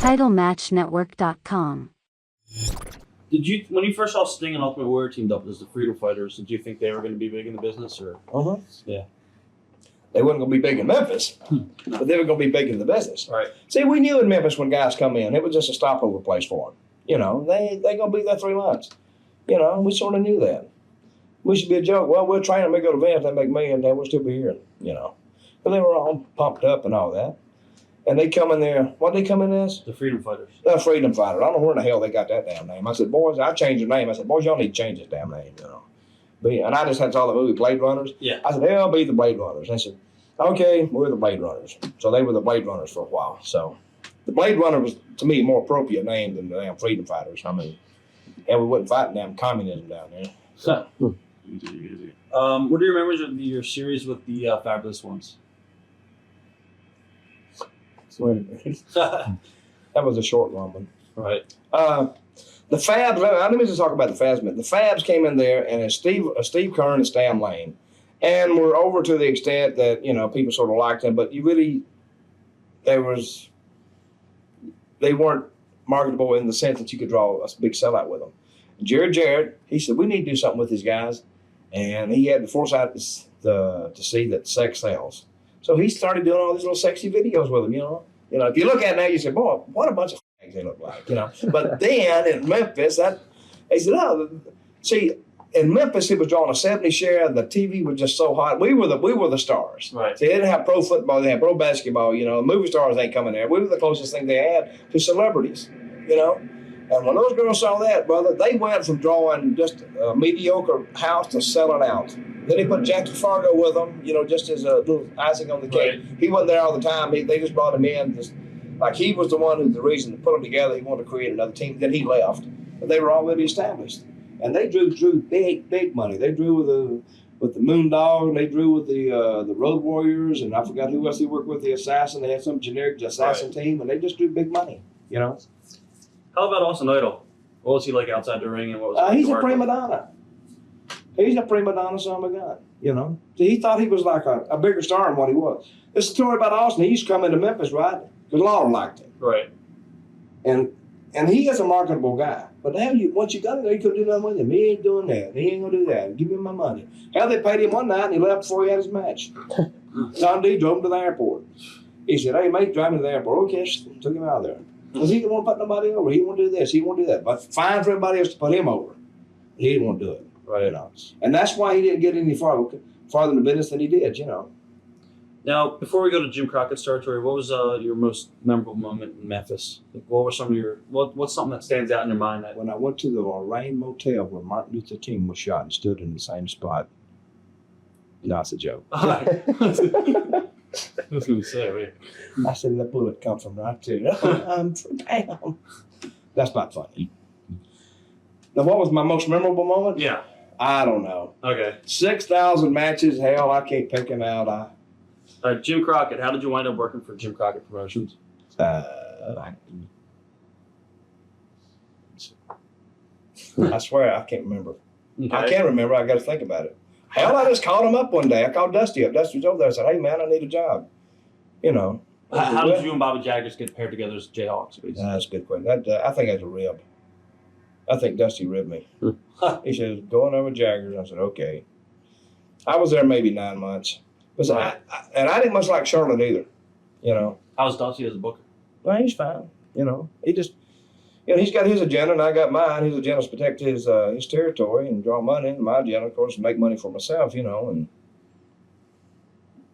TitleMatchNetwork.com. Did you, when you first saw Sting and Ultimate Warrior teamed up as the Freedom Fighters, did you think they were going to be big in the business, or? Yeah. They weren't going to be big in Memphis, but they were going to be big in the business. Right. See, we knew in Memphis when guys come in, it was just a stopover place for them. You know, they going to be there 3 months. You know, we sort of knew that. We should be a joke. Well, we'll train them, we go to events, they make millions, then we'll still be here, you know. But they were all pumped up and all that. And they come in there, what they come in as? The Freedom Fighters. The Freedom Fighters. I don't know where in the hell they got that damn name. I said, boys, I changed the name. I said, boys, y'all need to change this damn name, you know. And I just had saw the movie Blade Runners. Yeah. I said, they'll be the Blade Runners. They said, okay, we're the Blade Runners. So they were the Blade Runners for a while. So the Blade Runner was, to me, a more appropriate name than the damn Freedom Fighters. I mean, and we wasn't fighting damn communism down there. So. What are your memories of your series with the Fabulous Ones? Wait a minute. That was a short one. Right. The Fabs, let me just talk about the Fabs a minute. The Fabs came in there, and it's Steve Kern and Stan Lane. And we're over to the extent that, you know, people sort of liked them, but you really, they weren't marketable in the sense that you could draw a big sellout with them. Jared Jarrett, he said, we need to do something with these guys. And he had the foresight to see that sex sells. So he started doing all these little sexy videos with them, you know. You know, if you look at it now, you say, boy, what a bunch of fags they look like, you know. But then in Memphis, they said, oh, see, in Memphis, he was drawing a 70 share, and the TV was just so hot. We were the stars. Right. See, they didn't have pro football, they had pro basketball, you know. Movie stars ain't coming there. We were the closest thing they had to celebrities, you know. And when those girls saw that, brother, they went from drawing just a mediocre house to selling out. Then he put Jackie Fargo with them, you know, just as a little icing on the cake. Right. He wasn't there all the time. They just brought him in. Like he was the one who's the reason to put them together. He wanted to create another team. Then he left. But they were already established. And they drew big money. They drew with the Moondog. They drew with the Road Warriors. And I forgot who else he worked with, the Assassin. They had some generic assassin team. And they just drew big money, you know. How about Austin Idol? What was he like outside the ring, and what was he he's a prima donna. He's a prima donna son of a gun, you know. See, he thought he was like a bigger star than what he was. This story about Austin, he used to come into Memphis, right? Because Laura liked him. Right. And he is a marketable guy. But hell, once you got him there, you couldn't do nothing with him. He ain't doing that. He ain't going to do that. Give him my money. Hell, they paid him one night, and he left before he had his match. Don D drove him to the airport. He said, hey, mate, drive me to the airport. Okay, took him out of there. Because he didn't want to put nobody over. He didn't want to do this. He didn't want to do that. But fine for everybody else to put him over. He didn't want to do it. Right. You know? And that's why he didn't get any farther in the business than he did, you know. Now, before we go to Jim Crockett's territory, what was your most memorable moment in Memphis? Like, what were some of your, what's something that stands out in your mind? That when I went to the Lorraine Motel where Martin Luther King was shot and stood in the same spot. No, it's a joke. I was going to say, wait. I said, that bullet come from right there. Damn. That's not funny. Now, what was my most memorable moment? Yeah. I don't know. Okay. 6,000 matches. Hell, I can't pick them out. All right, Jim Crockett. How did you wind up working for Jim Crockett Promotions? I swear, I can't remember. Okay. I can't remember. I got to think about it. Hell, I just called him up one day. I called Dusty up. Dusty was over there. I said, hey, man, I need a job. You know. How did you and Bobby Jaggers get paired together as Jayhawks? That's a good question. I think that's a rib. I think Dusty ribbed me. He says, going over Jaggers. I said, okay. I was there maybe 9 months. Right. And I didn't much like Charlotte either, you know. How's Dusty as a booker? Well, he's fine, you know. He just, you know, he's got his agenda and I got mine. His agenda is to protect his territory and draw money. And my agenda, of course, is to make money for myself, you know. And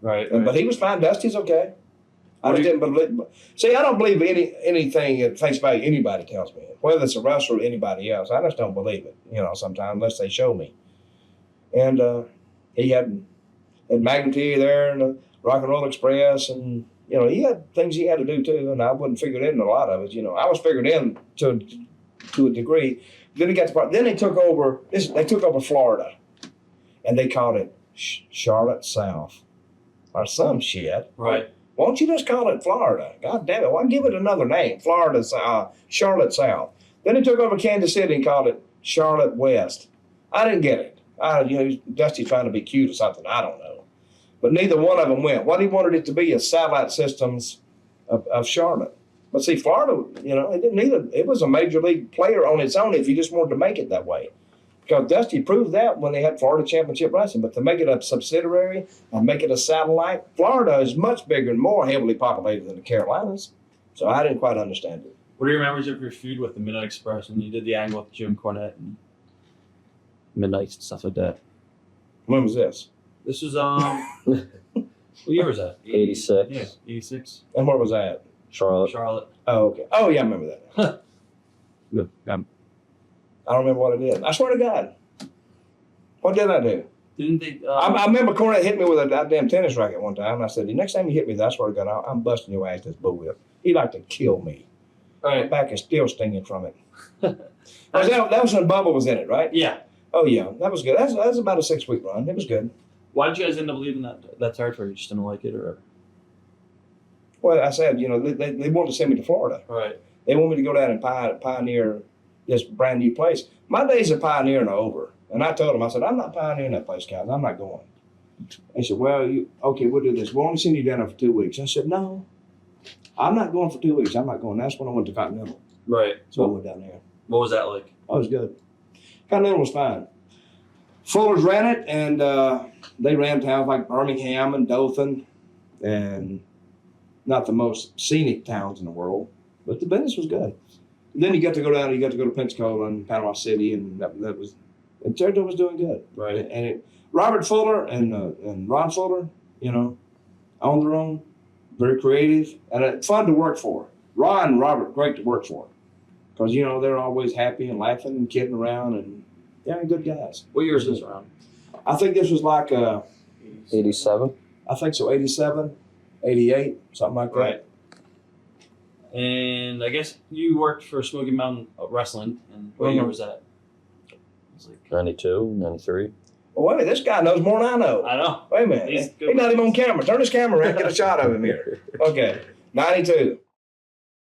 right. But he was fine. Dusty's okay. I just didn't believe. See, I don't believe anything at face value anybody tells me, whether it's a wrestler or anybody else. I just don't believe it, you know, sometimes unless they show me. And he had Magnum TV there and the Rock and Roll Express, and you know, he had things he had to do too, and I wasn't figured in a lot of it. You know, I was figured in to a degree. Then he got the part. Then they took over. They took over Florida, and they called it Charlotte South, or some shit. Right. Why don't you just call it Florida? God damn it! Why give it another name? Florida, Charlotte South. Then they took over Kansas City and called it Charlotte West. I didn't get it. You know, Dusty trying to be cute or something. I don't know. But neither one of them went. What he wanted it to be is satellite systems of Charlotte. But see, Florida, you know, it didn't need it was a major league player on its own if you just wanted to make it that way. Because Dusty proved that when they had Florida Championship Wrestling. But to make it a subsidiary and make it a satellite, Florida is much bigger and more heavily populated than the Carolinas. So I didn't quite understand it. What are your memories of your feud with the Midnight Express when you did the angle with Jim Cornette and Midnight and stuff like that? When was this? This was what year was that? 86. Yeah, 86. And where was that? Charlotte. Oh, okay. Oh, yeah, I remember that. Good. I don't remember what I did. I swear to God. What did I do? Didn't they? I remember Cornette hit me with a goddamn tennis racket one time. And I said, the next time you hit me, I swear to God, I'm busting your ass, this bullwhip. He'd like to kill me. All My right. back is still stinging from it. that was when Bubba was in it, right? Yeah. Oh, yeah. That was good. That was about a 6-week run. It was good. Why did you guys end up leaving that territory? You just didn't like it, or? Well, I said, you know, they wanted to send me to Florida. Right. They want me to go down and pioneer this brand new place. My days of pioneering are over. And I told them, I said, I'm not pioneering that place, guys. I'm not going. They said, well, okay, we'll do this. We'll only send you down there for 2 weeks. I said, no, I'm not going for 2 weeks. I'm not going. That's when I went to Continental. Right. So I went down there. What was that like? Oh, it was good. Continental was fine. Fuller's ran it, and they ran towns like Birmingham and Dothan, and not the most scenic towns in the world, but the business was good. And then you got to go down, you got to go to Pensacola and Panama City, and that was, and territory was doing good. Right. And Robert Fuller and Ron Fuller, you know, on their own, very creative, and fun to work for. Ron and Robert, great to work for, because, you know, they're always happy and laughing and kidding around, and they're good guys. What year is this around? I think this was like 87. I think so, 87, 88, something like that. Right. And I guess you worked for Smoky Mountain Wrestling, and what year was that? It was like 92, 93. Well, wait a minute, this guy knows more than I know. I know. Wait a minute. He's He's not even on camera. Turn his camera around and get a shot of him here. Okay, 92.